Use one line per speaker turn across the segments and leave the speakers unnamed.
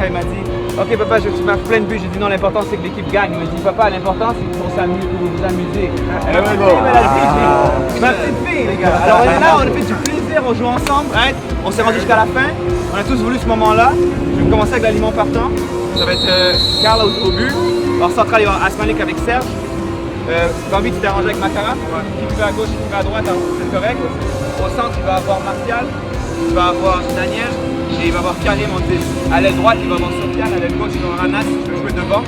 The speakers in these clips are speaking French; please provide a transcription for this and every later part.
il m'a dit « Ok papa, tu marques plein de buts. » J'ai dit « Non, l'important c'est que l'équipe gagne. » Il m'a dit « Papa, l'important c'est que vous vous amusez. » Ma petite fille, les gars. Alors on est là, on a fait du plaisir, on joue ensemble. Right? On s'est rendu jusqu'à la fin. On a tous voulu ce moment-là. Je vais commencer avec l'aliment partant. Ça va être Karl au but. Alors central, il va y avoir Asmalik avec Serge. Bambi, tu t'es arrangé avec Makara. Qui va à gauche, qui va à droite, c'est correct. Au centre, il va avoir Martial. Il va avoir Daniel. Et il va avoir Karim en 10. À l'aile droite, il va avoir Sofiane. À l'aile gauche, il va avoir Anas qui peut jouer devant.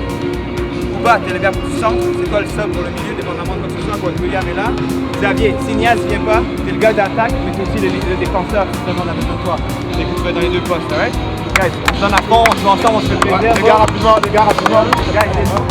Bouba, t'es le gars du centre. C'est toi le sub pour le milieu, dépendamment de quoi que ce soit. Quand William est là. Xavier, si Niaz vient pas, t'es le gars d'attaque, mais t'es aussi le défenseur qui se demande avec toi. Et que tu vas dans les deux postes, alright? Guys, on se donne à fond, on joue ensemble, on se fait plaisir.
Les gars, rapidement, les gars, rapidement.
Guys, c'est bon.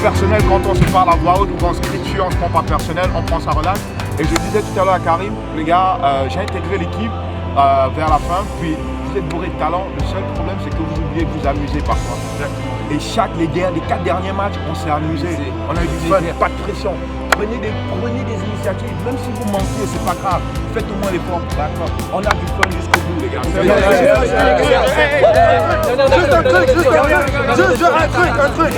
Personnel, quand on se parle à voix haute ou quand on se crie dessus, on se prend pas personnel, on prend ça relax. Et je disais tout à l'heure à Karim, les gars, j'ai intégré l'équipe vers la fin, puis vous êtes bourré de talent. Le seul problème, c'est que vous oubliez de vous amuser parfois. Et les 4 derniers matchs, on s'est amusé. On a eu du fun, pas de pression. Prenez des initiatives, même si vous manquez, c'est pas grave. Faites au moins l'effort. D'accord. On a du fun jusqu'au bout, les gars.
Un truc.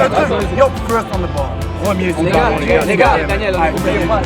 Yo, first on the ball.
Premier sur le ballon, les gars. Daniel, oubliez-moi.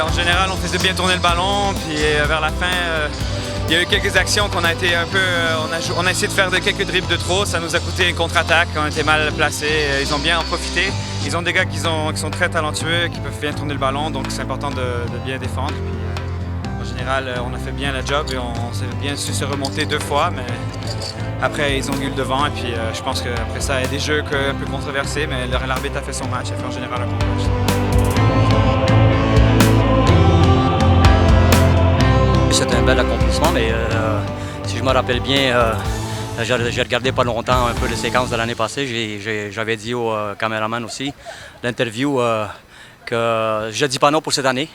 En général, on faisait bien tourner le ballon, puis vers la fin, il y a eu quelques actions qu'on a été un peu... on a essayé de faire quelques dribbles de trop, ça nous a coûté une contre-attaque, on était mal placés, ils ont bien en profité. Ils ont des gars qui sont très talentueux, qui peuvent bien tourner le ballon, donc c'est important de bien défendre. Puis, en général, on a fait bien la job et on s'est bien su se remonter 2 fois, mais après ils ont eu le devant et puis je pense qu'après ça, il y a des jeux un peu controversés, mais l'arbitre a fait son match, il a fait en général un bon match.
C'est un bel accomplissement, mais si je me rappelle bien, j'ai regardé pas longtemps un peu les séquences de l'année passée. J'avais dit au caméraman aussi, l'interview, que je ne dis pas non pour cette année.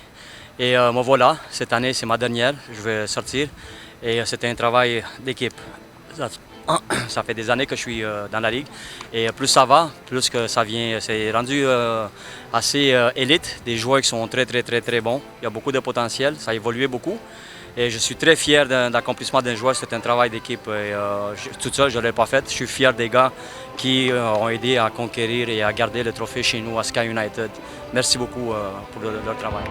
Et me voilà, cette année c'est ma dernière, je vais sortir. Et c'était un travail d'équipe. Ça fait des années que je suis dans la ligue. Et plus ça va, plus que ça vient. C'est rendu assez élite, des joueurs qui sont très bons. Il y a beaucoup de potentiel, ça a évolué beaucoup. Et je suis très fier de l'accomplissement d'un joueur, c'est un travail d'équipe. Tout ça, je ne l'ai pas fait. Je suis fier des gars qui ont aidé à conquérir et à garder le trophée chez nous à Sky United. Merci beaucoup pour leur travail.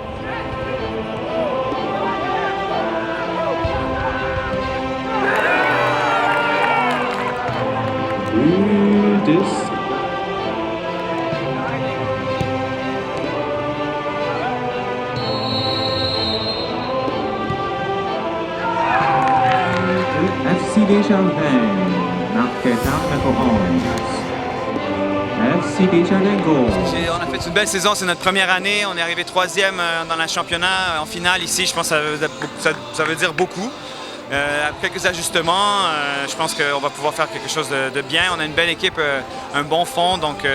FC Deschampagne, Marquetta FC Deschampagne Gold.
On a fait une belle saison, c'est notre première année. On est arrivé 3e dans le championnat en finale ici. Je pense que ça veut dire beaucoup. quelques ajustements, je pense qu'on va pouvoir faire quelque chose de bien. On a une belle équipe, un bon fond, donc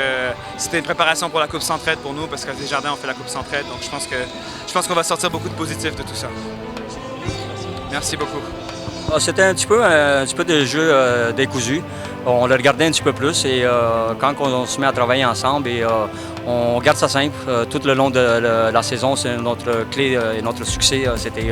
c'était une préparation pour la Coupe Centraide pour nous parce qu'à Desjardins on fait la Coupe Centraide, donc je pense qu'on va sortir beaucoup de positifs de tout ça. Merci beaucoup.
C'était un petit peu de jeu décousu. On le regardait un petit peu plus et quand on se met à travailler ensemble et on garde ça simple. Tout le long de la saison, c'est notre clé et notre succès, c'était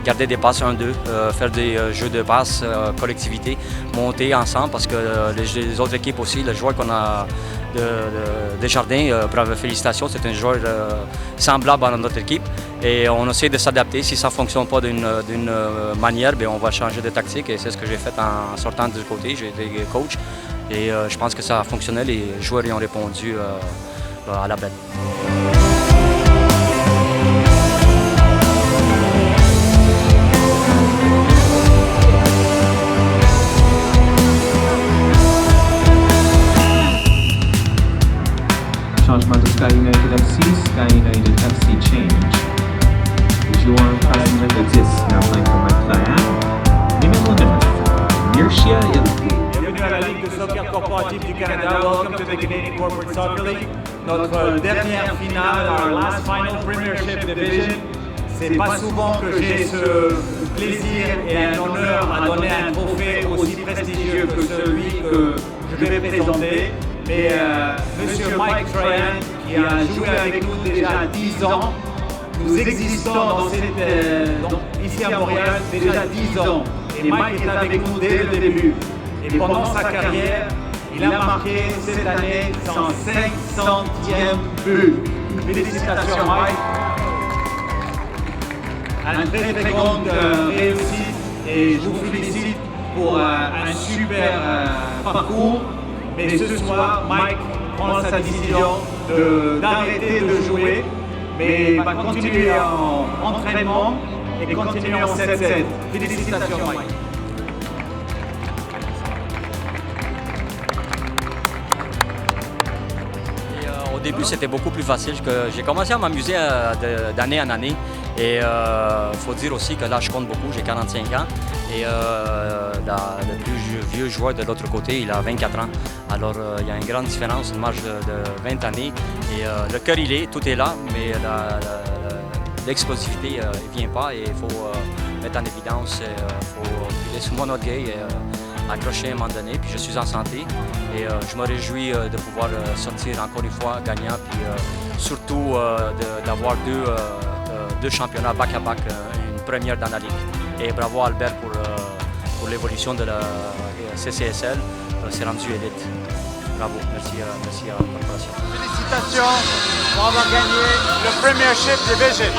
garder des passes 1-2, faire des jeux de passes, collectivité, monter ensemble parce que les autres équipes aussi, le joueur qu'on a de Desjardins, félicitations, c'est un joueur semblable à notre équipe et on essaie de s'adapter. Si ça ne fonctionne pas d'une manière, bien, on va changer de tactique et c'est ce que j'ai fait en sortant du côté. J'ai été coach et je pense que ça a fonctionné. Les joueurs y ont répondu à la bête.
Changement de Sky United FC, Sky United FC change. Joueur passe numéro 10 na flank pour McLean. Numéro 9, Mircea Eliud.
Bienvenue à la Ligue de soccer corporative du Canada. Welcome to the Canadian Corporate Soccer League. Notre dernière finale, our last final Premiership Division. C'est pas souvent que j'ai ce plaisir et un honneur à donner un trophée aussi prestigieux que celui que je vais présenter. Mais Monsieur Mike Tryan, qui a joué avec nous déjà 10 ans, nous existons ici à Montréal déjà 10 ans. Et Mike est avec nous dès le début. Et pendant sa carrière, il a marqué cette année son 500e but. Félicitations Mike. Une très très grande réussite et je vous félicite pour un super parcours. Mais ce soir, Mike prend sa décision d'arrêter de jouer, mais va continuer en entraînement et continuer en 7-7. Félicitations Mike.
Au début, c'était beaucoup plus facile. J'ai commencé à m'amuser d'année en année. Et il faut dire aussi que là, je compte beaucoup, j'ai 45 ans. Et le plus vieux joueur de l'autre côté, il a 24 ans. Alors, il y a une grande différence, une marge de 20 années. Et le cœur, tout est là, mais l'explosivité ne vient pas. Et il faut mettre en évidence, il faut filer sur mon orgueil. Accroché à un moment donné, puis je suis en santé et je me réjouis de pouvoir sortir encore une fois gagnant, puis surtout d'avoir deux championnats back-à-back, une première dans la Ligue. Et bravo Albert pour l'évolution de la CCSL, c'est rendu élite. Bravo, merci à la corporation.
Félicitations pour avoir gagné le Premiership Division.